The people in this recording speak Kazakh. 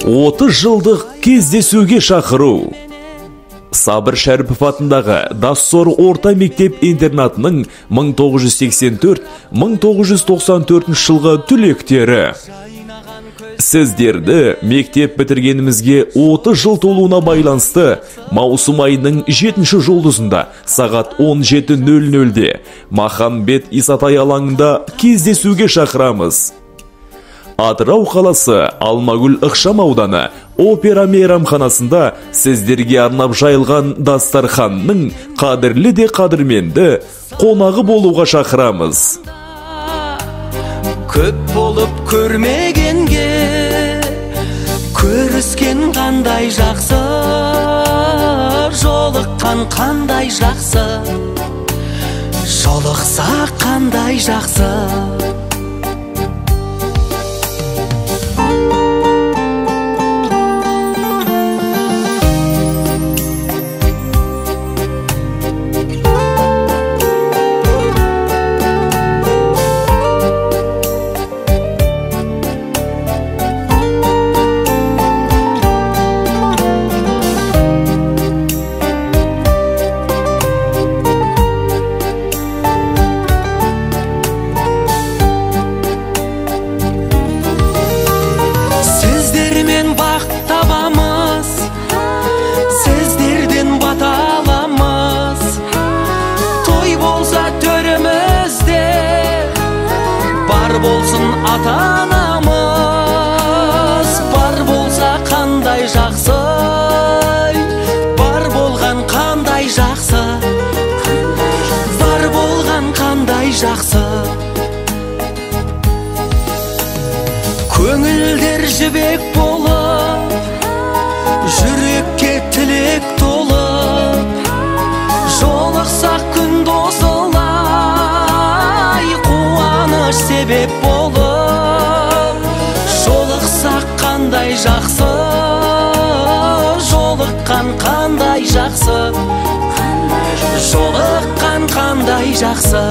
30 жылдық кездесуге шақыру. Сабыр Шәріпов атындағы Дассор орта мектеп-интернатының 1984-1994 жылғы түлектері. Сіздерді мектеп бітіргенімізге 30 жыл толуына байланысты маусым айының 7-ші жұлдызында сағат 17:00-де Махамбет Исатай алаңында кездесуге шақырамыз. Атырау қаласы Алмагүл ықшам ауданы опера мейрамханасында сіздерге арнап жайылған дастарханның қадірлі де қадірменді қонағы болуға шақырамыз. Көп болып көрмегенге көріскен қандай жақсы, жолыққан қандай жақсы, жолықса қандай жақсы. Болсын ата-анамыз, бар болса қандай жақсы, бар болған қандай жақсы, бар болған қандай жақсы. Көңілдер жібек болып, жүрекке тілек толып, жолықсақ күн досылай, қуаныш себеп болып, жолықсақ қандай жақсы, жолыққан қандай жақсы, жолыққан қандай жақсы.